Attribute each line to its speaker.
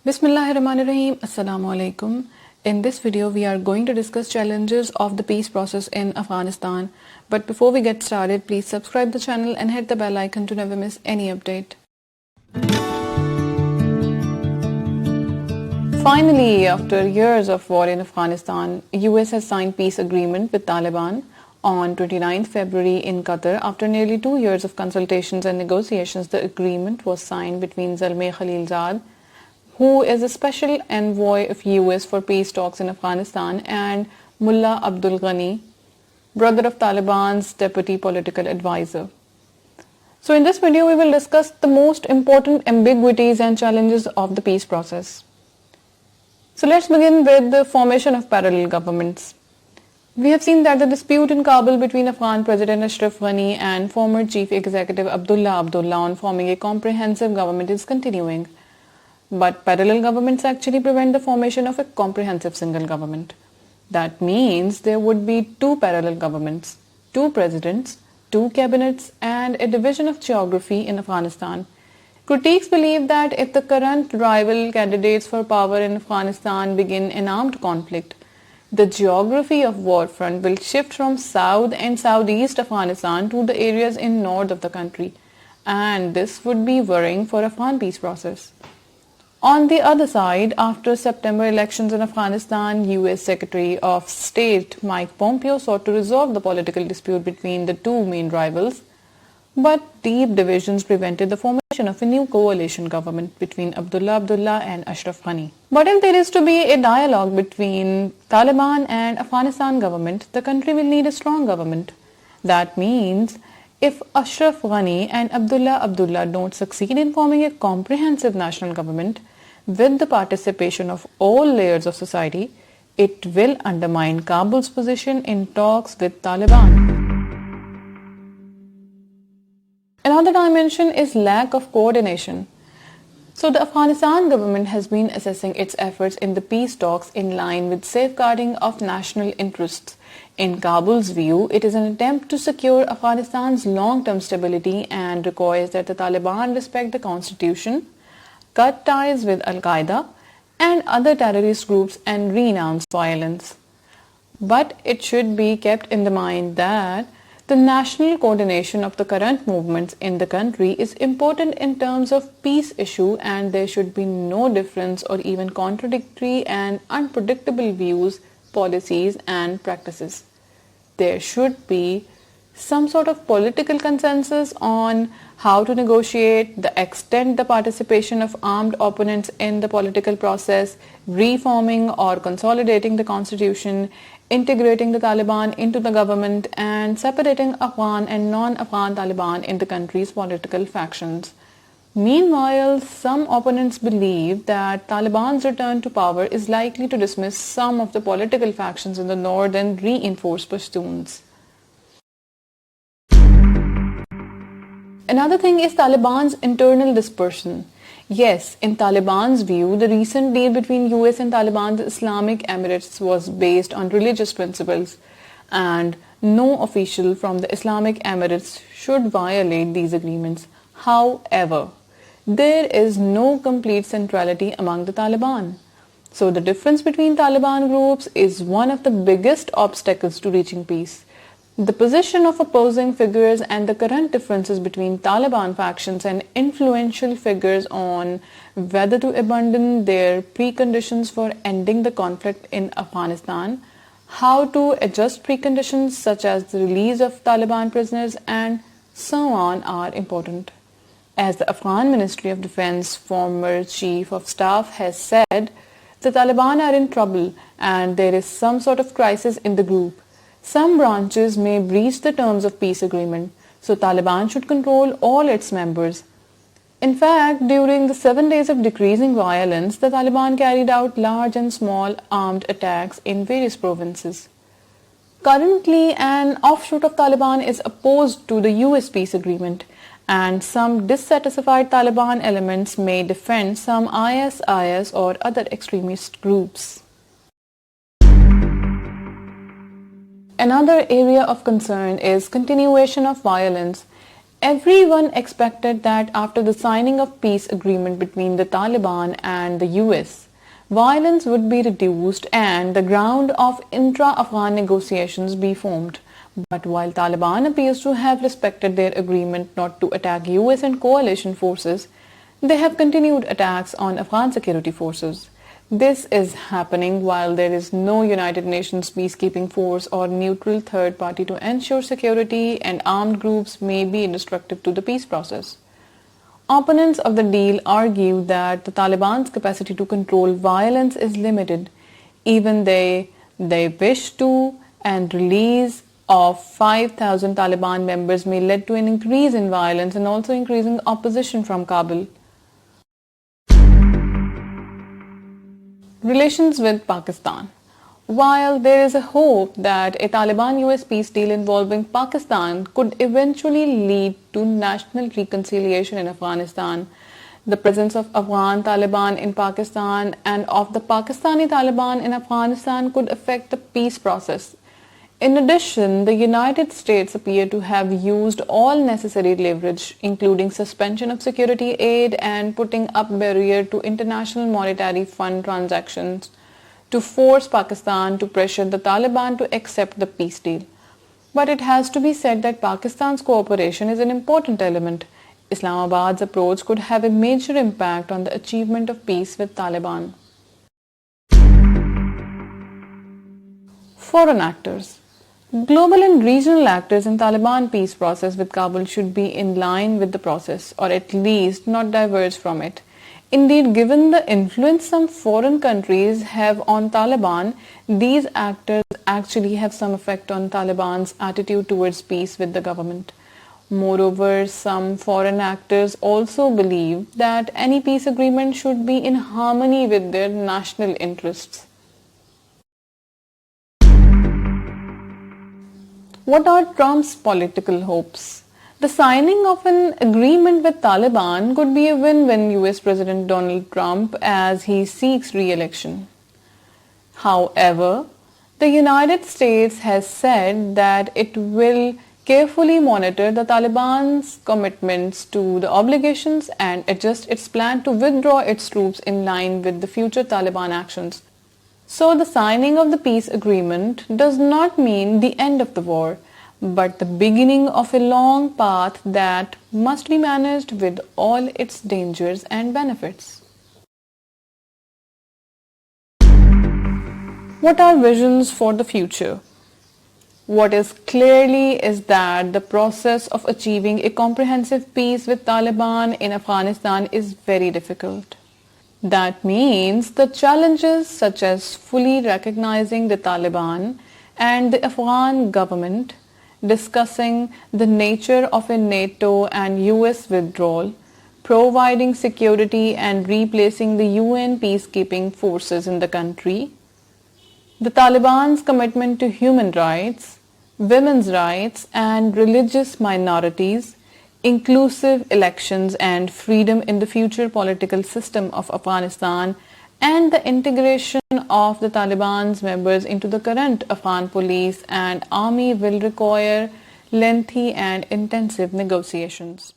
Speaker 1: Bismillahirrahmanirrahim. Assalamu alaikum. In this video, we are going to discuss challenges of the peace process in Afghanistan. But before we get started, please subscribe the channel and hit the bell icon to never miss any update. Finally, after years of war in Afghanistan, US has signed peace agreement with Taliban on 29th February in Qatar. After nearly 2 years of consultations and negotiations, the agreement was signed between Zalmay Khalilzad, who is a special envoy of US for peace talks in Afghanistan, and Mullah Abdul Ghani, brother of Taliban's deputy political advisor. So in this video, we will discuss the most important ambiguities and challenges of the peace process. So let's begin with the formation of parallel governments. We have seen that the dispute in Kabul between Afghan President Ashraf Ghani and former Chief Executive Abdullah Abdullah on forming a comprehensive government is continuing. But parallel governments actually prevent the formation of a comprehensive single government. That means there would be two parallel governments, two presidents, two cabinets, and a division of geography in Afghanistan. Critics believe that if the current rival candidates for power in Afghanistan begin an armed conflict, the geography of war front will shift from south and southeast Afghanistan to the areas in north of the country, and this would be worrying for Afghan peace process. On the other side, after September elections in Afghanistan, US Secretary of State Mike Pompeo sought to resolve the political dispute between the two main rivals, but deep divisions prevented the formation of a new coalition government between Abdullah Abdullah and Ashraf Ghani. But if there is to be a dialogue between Taliban and Afghanistan government, the country will need a strong government. That means if Ashraf Ghani and Abdullah Abdullah don't succeed in forming a comprehensive national government with the participation of all layers of society, it will undermine Kabul's position in talks with Taliban. Another dimension is lack of coordination. So the Afghanistan government has been assessing its efforts in the peace talks in line with safeguarding of national interests. In Kabul's view, it is an attempt to secure Afghanistan's long-term stability and requires that the Taliban respect the constitution, cut ties with Al-Qaeda and other terrorist groups, and renounce violence. But it should be kept in the mind that the national coordination of the current movements in the country is important in terms of peace issue, and there should be no difference or even contradictory and unpredictable views, policies and practices. There should be some sort of political consensus on how to negotiate, the extent the participation of armed opponents in the political process, reforming or consolidating the constitution, integrating the Taliban into the government, and separating Afghan and non-Afghan Taliban in the country's political factions. Meanwhile, some opponents believe that Taliban's return to power is likely to dismiss some of the political factions in the north and reinforce Pashtuns. Another thing is Taliban's internal dispersion. Yes, in Taliban's view, the recent deal between US and Taliban's Islamic Emirates was based on religious principles, and no official from the Islamic Emirates should violate these agreements. However, there is no complete centrality among the Taliban. So the difference between Taliban groups is one of the biggest obstacles to reaching peace. The position of opposing figures and the current differences between Taliban factions and influential figures on whether to abandon their preconditions for ending the conflict in Afghanistan, how to adjust preconditions such as the release of Taliban prisoners, and so on are important. As the Afghan Ministry of Defense former Chief of Staff has said, the Taliban are in trouble and there is some sort of crisis in the group. Some branches may breach the terms of peace agreement, so Taliban should control all its members. In fact, during the 7 days of decreasing violence, the Taliban carried out large and small armed attacks in various provinces. Currently, an offshoot of Taliban is opposed to the US peace agreement, and some dissatisfied Taliban elements may defend some ISIS or other extremist groups. Another area of concern is continuation of violence. Everyone expected that after the signing of peace agreement between the Taliban and the US, violence would be reduced and the ground of intra-Afghan negotiations be formed. But while Taliban appears to have respected their agreement not to attack US and coalition forces, they have continued attacks on Afghan security forces. This is happening while there is no United Nations peacekeeping force or neutral third party to ensure security, and armed groups may be destructive to the peace process. Opponents of the deal argue that the Taliban's capacity to control violence is limited, even they wish to, and release of 5,000 Taliban members may lead to an increase in violence and also increasing opposition from Kabul. Relations with Pakistan. While there is a hope that a Taliban-US peace deal involving Pakistan could eventually lead to national reconciliation in Afghanistan, the presence of Afghan Taliban in Pakistan and of the Pakistani Taliban in Afghanistan could affect the peace process. In addition, the United States appear to have used all necessary leverage, including suspension of security aid and putting up barrier to International Monetary Fund transactions, to force Pakistan to pressure the Taliban to accept the peace deal. But it has to be said that Pakistan's cooperation is an important element. Islamabad's approach could have a major impact on the achievement of peace with Taliban. Foreign actors. Global and regional actors in Taliban peace process with Kabul should be in line with the process, or at least not diverge from it. Indeed, given the influence some foreign countries have on Taliban, these actors actually have some effect on Taliban's attitude towards peace with the government. Moreover, some foreign actors also believe that any peace agreement should be in harmony with their national interests. What are Trump's political hopes? The signing of an agreement with Taliban could be a win-win US President Donald Trump as he seeks re-election. However, the United States has said that it will carefully monitor the Taliban's commitments to the obligations and adjust its plan to withdraw its troops in line with the future Taliban actions. So the signing of the peace agreement does not mean the end of the war, but the beginning of a long path that must be managed with all its dangers and benefits. What are visions for the future? What is clearly is that the process of achieving a comprehensive peace with Taliban in Afghanistan is very difficult. That means the challenges such as fully recognizing the Taliban and the Afghan government, discussing the nature of a NATO and US withdrawal, providing security and replacing the UN peacekeeping forces in the country, the Taliban's commitment to human rights, women's rights and religious minorities, inclusive elections and freedom in the future political system of Afghanistan, and the integration of the Taliban's members into the current Afghan police and army will require lengthy and intensive negotiations.